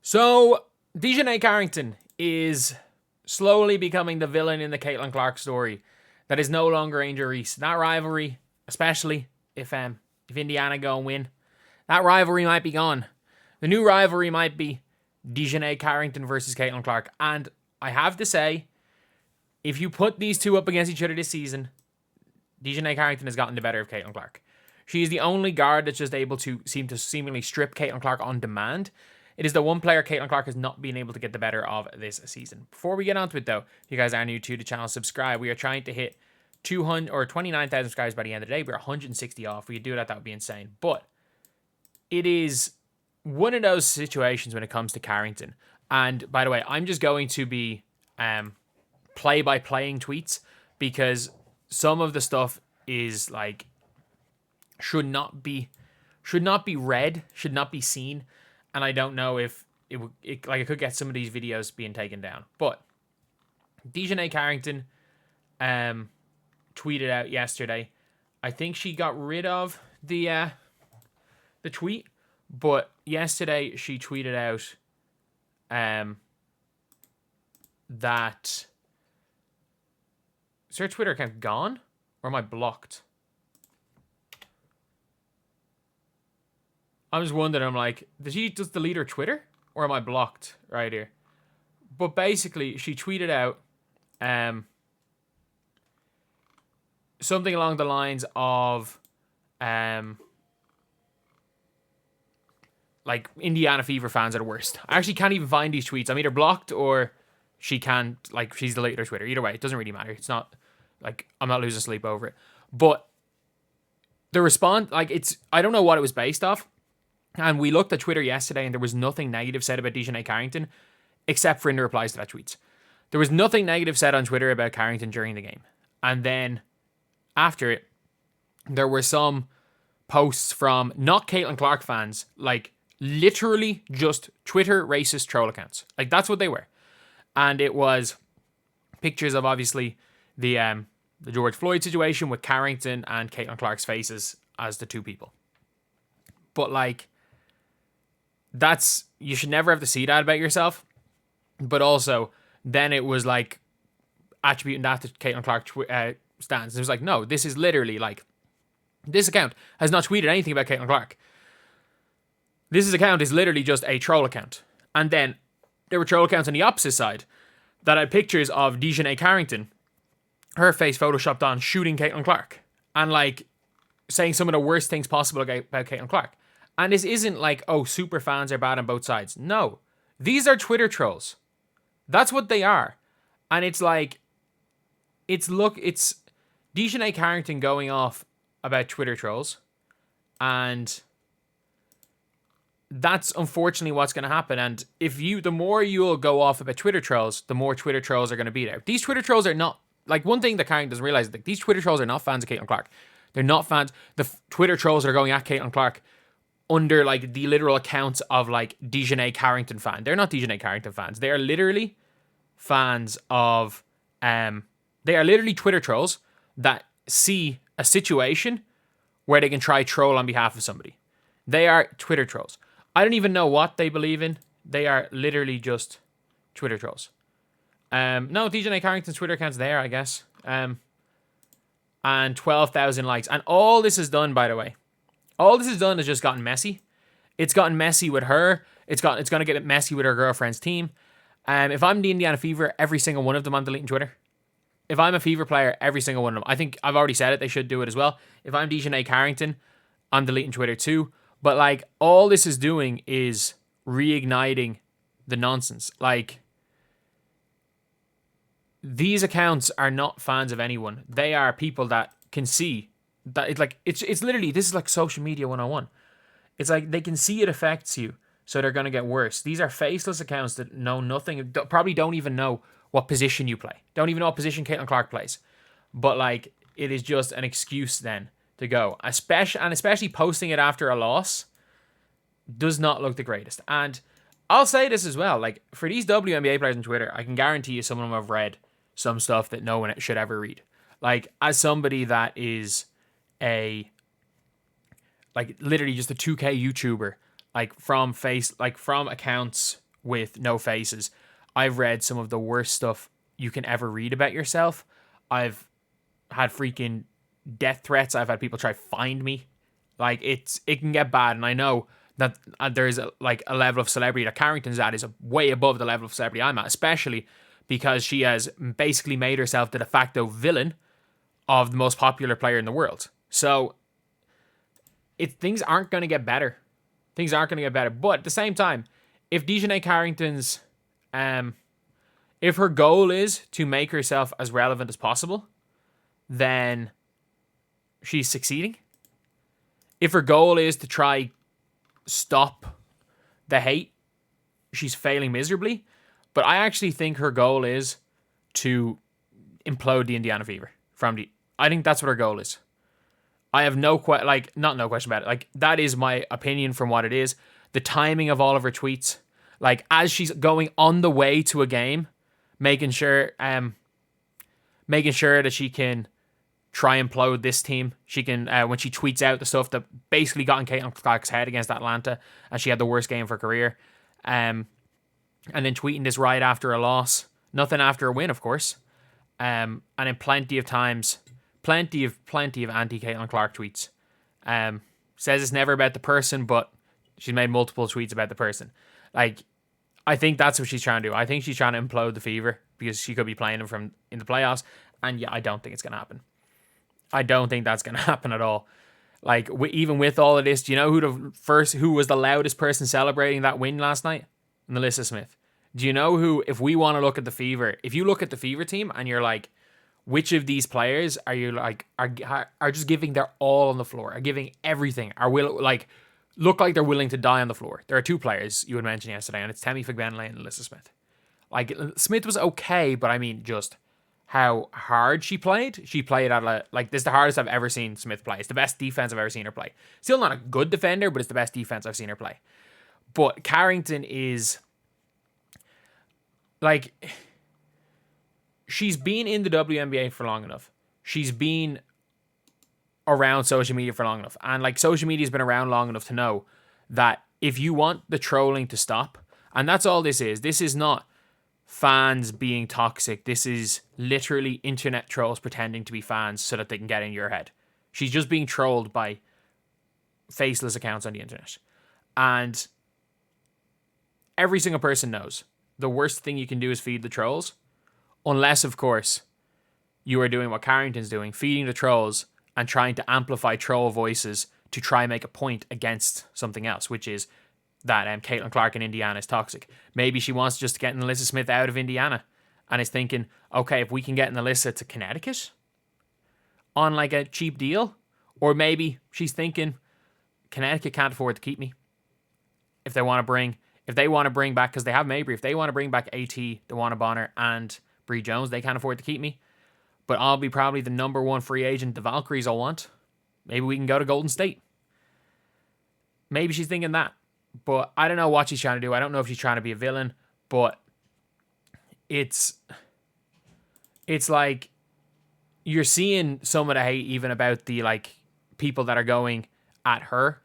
So, Dijonai Carrington is slowly becoming the villain in the Caitlin Clark story. That is no longer Angel Reese. That rivalry, especially if Indiana go and win, that rivalry might be gone. The new rivalry might be Dijonai Carrington versus Caitlin Clark. And I have to say, if you put these two up against each other this season, Dijonai Carrington has gotten the better of Caitlin Clark. She is the only guard that's just able to seemingly strip Caitlin Clark on demand. It is the one player Caitlin Clark has not been able to get the better of this season. Before we get on to it, though, if you guys are new to the channel, subscribe. We are trying to hit 29,000 subscribers by the end of the day. We're 160 off. If we could do that, that would be insane. But it is one of those situations when it comes to Carrington. And by the way, I'm just going to be play-by-playing tweets because some of the stuff is like should not be read, should not be seen. And I don't know if it could get some of these videos being taken down. But Dijonai Carrington tweeted out yesterday. I think she got rid of the tweet, but yesterday she tweeted out that is her Twitter account gone or am I blocked? I'm just wondering, I'm like, did she just delete her Twitter? Or am I blocked right here? But basically, she tweeted out something along the lines of like, Indiana Fever fans are the worst. I actually can't even find these tweets. I'm either blocked or she can't, like, she's deleted her Twitter. Either way, it doesn't really matter. It's not, like, I'm not losing sleep over it. But the response, like, I don't know what it was based off. And we looked at Twitter yesterday and there was nothing negative said about Dijonai Carrington except for in the replies to that tweets. There was nothing negative said on Twitter about Carrington during the game. And then after it, there were some posts from not Caitlin Clark fans, like literally just Twitter racist troll accounts. Like that's what they were. And it was pictures of obviously the George Floyd situation with Carrington and Caitlin Clark's faces as the two people. But like, you should never have to see that about yourself. But also, then it was like attributing that to Caitlin Clark stance. It was like, no, this is literally like, this account has not tweeted anything about Caitlin Clark. This account is literally just a troll account. And then there were troll accounts on the opposite side that had pictures of Dijonai Carrington, her face photoshopped on, shooting Caitlin Clark. And like, saying some of the worst things possible about Caitlin Clark. And this isn't like, oh, super fans are bad on both sides. No. These are Twitter trolls. That's what they are. And it's like, it's Dijonai Carrington going off about Twitter trolls. And that's unfortunately what's going to happen. And the more you'll go off about Twitter trolls, the more Twitter trolls are going to be there. These Twitter trolls are not, like one thing that Carrington doesn't realize is that these Twitter trolls are not fans of Caitlin Clark. They're not fans. The Twitter trolls are going at Caitlin Clark under like the literal accounts of like Dijonai Carrington fan. They're not Dijonai Carrington fans. They are literally fans of they are literally Twitter trolls that see a situation where they can try troll on behalf of somebody. They are Twitter trolls. I don't even know what they believe in. They are literally just Twitter trolls. No, Dijonai Carrington's Twitter account's there, I guess. And 12,000 likes. And all this is done, by the way, all this has done is just gotten messy. It's gotten messy with her. It's going to get messy with her girlfriend's team. If I'm the Indiana Fever, every single one of them I'm deleting Twitter. If I'm a Fever player, every single one of them. I think I've already said it. They should do it as well. If I'm Dijonai Carrington, I'm deleting Twitter too. But like, all this is doing is reigniting the nonsense. Like, these accounts are not fans of anyone. They are people that can see that it's literally, this is like social media 101. It's like they can see it affects you, so they're going to get worse. These are faceless accounts that know nothing, probably don't even know what position you play. Don't even know what position Caitlin Clark plays. But like, it is just an excuse then to go. Especially posting it after a loss does not look the greatest. And I'll say this as well, like for these WNBA players on Twitter, I can guarantee you some of them have read some stuff that no one should ever read. Like, as somebody that is literally just a 2K YouTuber, like from accounts with no faces. I've read some of the worst stuff you can ever read about yourself. I've had freaking death threats. I've had people try to find me. Like, it can get bad, and I know that there's a level of celebrity that Carrington's at is way above the level of celebrity I'm at, especially because she has basically made herself the de facto villain of the most popular player in the world. So things aren't going to get better. Things aren't going to get better. But at the same time, if Dijonai Carrington's, if her goal is to make herself as relevant as possible, then she's succeeding. If her goal is to try stop the hate, she's failing miserably. But I actually think her goal is to implode the Indiana Fever I think that's what her goal is. I have no question about it. Like, that is my opinion from what it is. The timing of all of her tweets, like, as she's going on the way to a game, making sure that she can try and implode this team. She can, when she tweets out the stuff that basically got in Caitlin Clark's head against Atlanta, and she had the worst game of her career, and then tweeting this right after a loss, nothing after a win, of course, and in plenty of times, plenty of anti-Caitlin Clark tweets. Says it's never about the person, but she's made multiple tweets about the person. Like, I think that's what she's trying to do. I think she's trying to implode the Fever because she could be playing them in the playoffs, and yeah, I don't think it's going to happen. I don't think that's going to happen at all. Like, even with all of this, do you know who was the loudest person celebrating that win last night? Melissa Smith. Do you know who, if we want to look at the Fever, if you look at the Fever team and you're like, which of these players are you like, are just giving their all on the floor, are giving everything, look like they're willing to die on the floor? There are two players you had mentioned yesterday, and it's Temi Fagbenle and Melissa Smith. Like, Smith was okay, but I mean, just how hard she played. She played at this is the hardest I've ever seen Smith play. It's the best defense I've ever seen her play. Still not a good defender, but it's the best defense I've seen her play. But Carrington is, like, she's been in the WNBA for long enough. She's been around social media for long enough. And, like, social media has been around long enough to know that if you want the trolling to stop, and that's all this is not fans being toxic. This is literally internet trolls pretending to be fans so that they can get in your head. She's just being trolled by faceless accounts on the internet. And every single person knows the worst thing you can do is feed the trolls. Unless, of course, you are doing what Carrington's doing, feeding the trolls and trying to amplify troll voices to try and make a point against something else, which is that Caitlin Clark in Indiana is toxic. Maybe she wants just to get Melissa Smith out of Indiana and is thinking, okay, if we can get Melissa to Connecticut on like a cheap deal, or maybe she's thinking Connecticut can't afford to keep me. If they want to bring back, because they have Mabry, if they want to bring back AT, DeWanna Bonner, and Bree Jones, they can't afford to keep me. But I'll be probably the number one free agent the Valkyries will want. Maybe we can go to Golden State. Maybe she's thinking that. But I don't know what she's trying to do. I don't know if she's trying to be a villain, but it's like you're seeing some of the hate even about the like people that are going at her,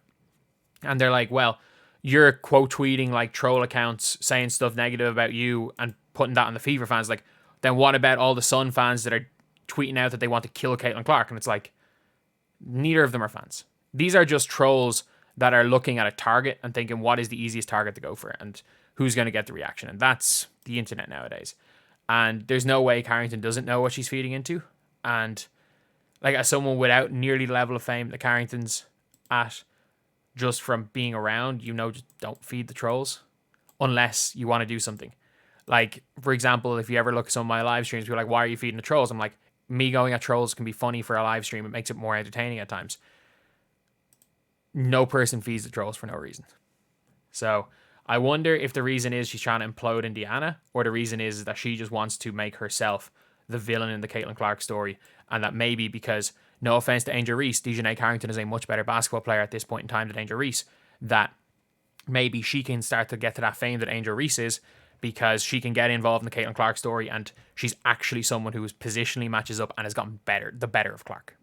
and they're like, well, you're quote tweeting like troll accounts saying stuff negative about you and putting that on the Fever fans. Like, then what about all the Sun fans that are tweeting out that they want to kill Caitlin Clark? And it's like, neither of them are fans. These are just trolls that are looking at a target and thinking, what is the easiest target to go for and who's going to get the reaction? And that's the internet nowadays. And there's no way Carrington doesn't know what she's feeding into. And like, as someone without nearly the level of fame that Carrington's at, just from being around, just don't feed the trolls unless you want to do something. Like, for example, if you ever look at some of my live streams, people are like, why are you feeding the trolls? I'm like, me going at trolls can be funny for a live stream. It makes it more entertaining at times. No person feeds the trolls for no reason. So I wonder if the reason is she's trying to implode Indiana, or the reason is that she just wants to make herself the villain in the Caitlin Clark story. And that maybe because, no offense to Angel Reese, Dijonai Carrington is a much better basketball player at this point in time than Angel Reese, that maybe she can start to get to that fame that Angel Reese is, because she can get involved in the Caitlin Clark story and she's actually someone who positionally matches up and has gotten the better of Clark.